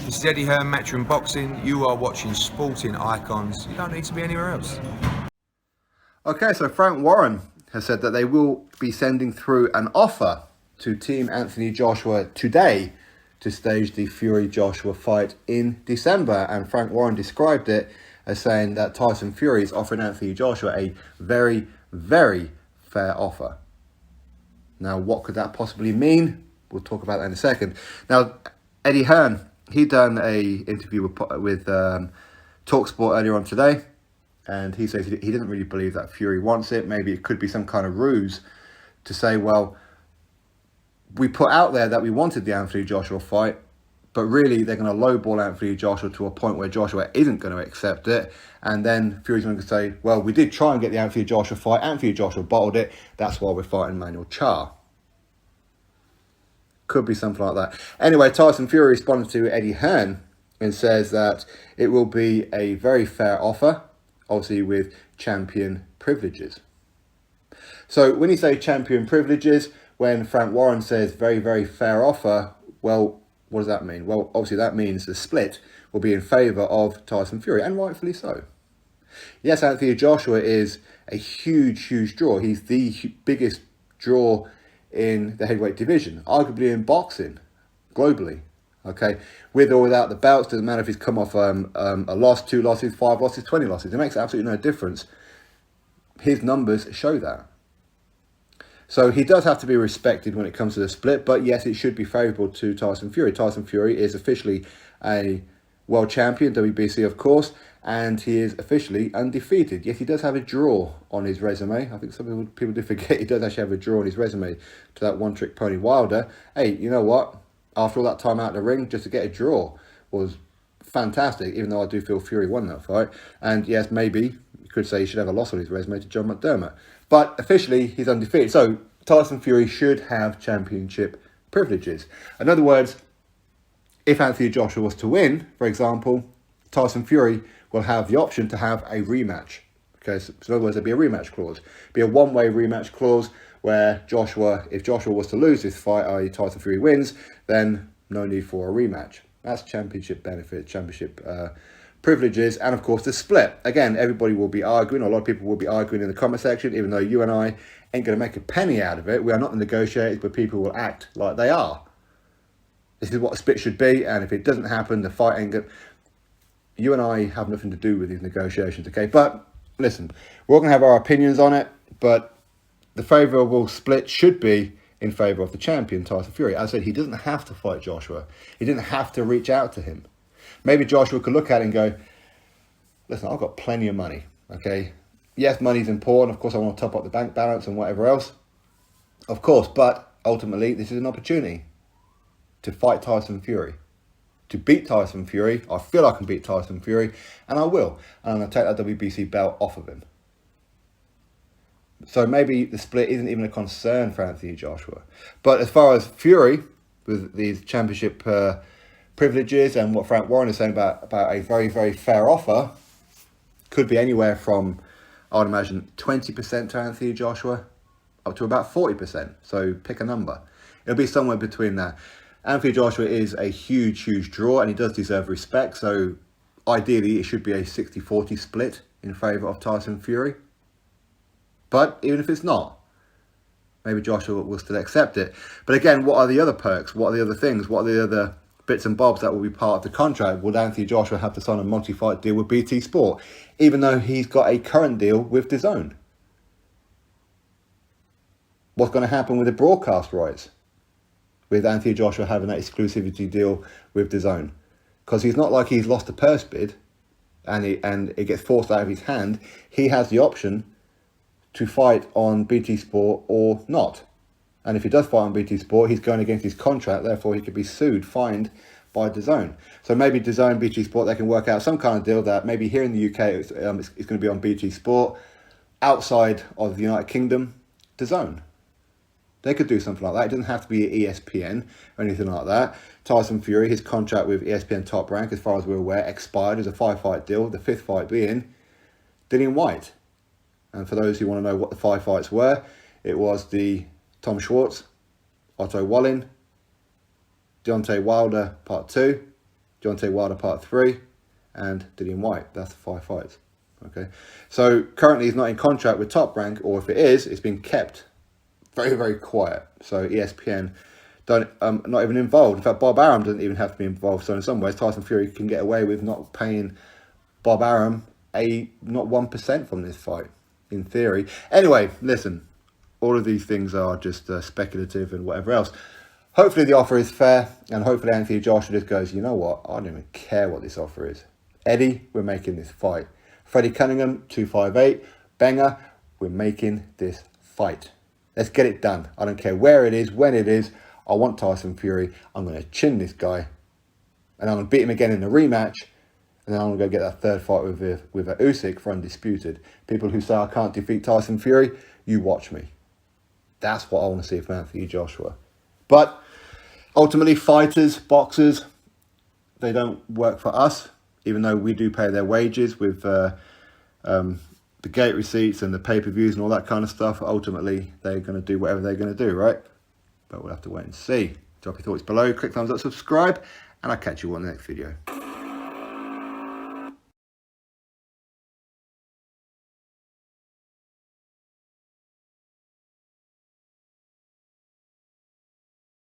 This is Eddie Hearn, Matchroom Boxing. You are watching Sporting Icons. You don't need to be anywhere else. Okay, so Frank Warren has said that they will be sending through an offer to Team Anthony Joshua today to stage the Fury-Joshua fight in December. And Frank Warren described it as saying that Tyson Fury is offering Anthony Joshua a very, very fair offer. Now, what could that possibly mean? We'll talk about that in a second. Now, Eddie Hearn, he done a interview with TalkSport earlier on today, and he says he didn't really believe that Fury wants it. Maybe it could be some kind of ruse to say, well, we put out there that we wanted the Anthony Joshua fight, but really they're going to lowball Anthony Joshua to a point where Joshua isn't going to accept it, and then Fury's going to say, well, we did try and get the Anthony Joshua fight, Anthony Joshua bottled it, that's why we're fighting Manuel Charr. Could be something like that. Anyway, Tyson Fury responded to Eddie Hearn and says that it will be a very fair offer, obviously with champion privileges. So when you say champion privileges, when Frank Warren says very, very fair offer, well, what does that mean? Well, obviously that means the split will be in favour of Tyson Fury, and rightfully so. Yes, Anthony Joshua is a huge, huge draw. He's the biggest draw in the heavyweight division, arguably in boxing, globally. Okay, with or without the belts, doesn't matter if he's come off a loss, 2 losses, 5 losses, 20 losses. It makes absolutely no difference. His numbers show that. So he does have to be respected when it comes to the split, but yes, it should be favourable to Tyson Fury. Tyson Fury is officially a world champion, WBC of course, and he is officially undefeated. Yes, he does have a draw on his resume. I think some people do forget he does actually have a draw on his resume to that one-trick pony Wilder. Hey, you know what? After all that time out in the ring, just to get a draw was fantastic, even though I do feel Fury won that fight. And yes, maybe you could say he should have a loss on his resume to John McDermott. But officially, he's undefeated. So Tyson Fury should have championship privileges. In other words, if Anthony Joshua was to win, for example, Tyson Fury will have the option to have a rematch. Okay, so in other words, there'd be a rematch clause. It'd be a one-way rematch clause where if Joshua was to lose this fight, i.e. Tyson Fury wins, then no need for a rematch. That's championship benefit, championship privileges, and of course the split. Again, everybody will be arguing, a lot of people will be arguing in the comment section, even though you and I ain't going to make a penny out of it. We are not the negotiators, but people will act like they are. This is what a split should be, and if it doesn't happen, the fight ain't good. You and I have nothing to do with these negotiations, okay? But listen, we're all going to have our opinions on it, but the favourable split should be in favour of the champion, Tyson Fury. As I said, he doesn't have to fight Joshua. He didn't have to reach out to him. Maybe Joshua could look at it and go, listen, I've got plenty of money, okay? Yes, money's important. Of course, I want to top up the bank balance and whatever else. Of course, but ultimately, this is an opportunity to fight Tyson Fury. To beat Tyson Fury. I feel I can beat Tyson Fury, and I will. And I'm going to take that WBC belt off of him. So maybe the split isn't even a concern for Anthony Joshua. But as far as Fury, with these championship privileges and what Frank Warren is saying about a very, very fair offer, could be anywhere from, I would imagine, 20% to Anthony Joshua, up to about 40%. So pick a number. It'll be somewhere between that. Anthony Joshua is a huge, huge draw, and he does deserve respect. So ideally, it should be a 60-40 split in favour of Tyson Fury. But even if it's not, maybe Joshua will still accept it. But again, what are the other perks? What are the other things? What are the other bits and bobs that will be part of the contract? Would Anthony Joshua have to sign a multi-fight deal with BT Sport, even though he's got a current deal with DAZN? What's going to happen with the broadcast rights, with Anthony Joshua having that exclusivity deal with DAZN? Because he's not like he's lost a purse bid and it gets forced out of his hand. He has the option to fight on BT Sport or not. And if he does fight on BT Sport, he's going against his contract, therefore he could be sued, fined by DAZN. So maybe DAZN, BT Sport, they can work out some kind of deal that maybe here in the UK it's going to be on BT Sport, outside of the United Kingdom, DAZN. They could do something like that. It doesn't have to be ESPN or anything like that. Tyson Fury, his contract with ESPN Top Rank, as far as we're aware, expired as a 5-fight deal, the 5th fight being Dillian Whyte. And for those who want to know what the 5 fights were, it was the Tom Schwartz, Otto Wallin, Deontay Wilder Part 2, Deontay Wilder Part 3, and Dillian White. That's the 5 fights. Okay, so currently he's not in contract with Top Rank, or if it is, it's been kept very, very quiet. So ESPN don't not even involved. In fact, Bob Arum doesn't even have to be involved. So in some ways, Tyson Fury can get away with not paying Bob Arum not 1% from this fight, in theory. Anyway, listen, all of these things are just speculative and whatever else. Hopefully the offer is fair, and hopefully Anthony Joshua just goes, you know what, I don't even care what this offer is. Eddie, we're making this fight. Freddie Cunningham, 258, Banger, we're making this fight. Let's get it done. I don't care where it is, when it is. I want Tyson Fury. I'm going to chin this guy, and I'm going to beat him again in the rematch, and then I'm going to go get that third fight with Usyk for undisputed. People who say I can't defeat Tyson Fury, you watch me. That's what I want to see from Anthony Joshua. But ultimately, fighters, boxers, they don't work for us, even though we do pay their wages with the gate receipts and the pay-per-views and all that kind of stuff. Ultimately, they're going to do whatever they're going to do, right? But we'll have to wait and see. Drop your thoughts below, click thumbs up, subscribe, and I'll catch you on the next video.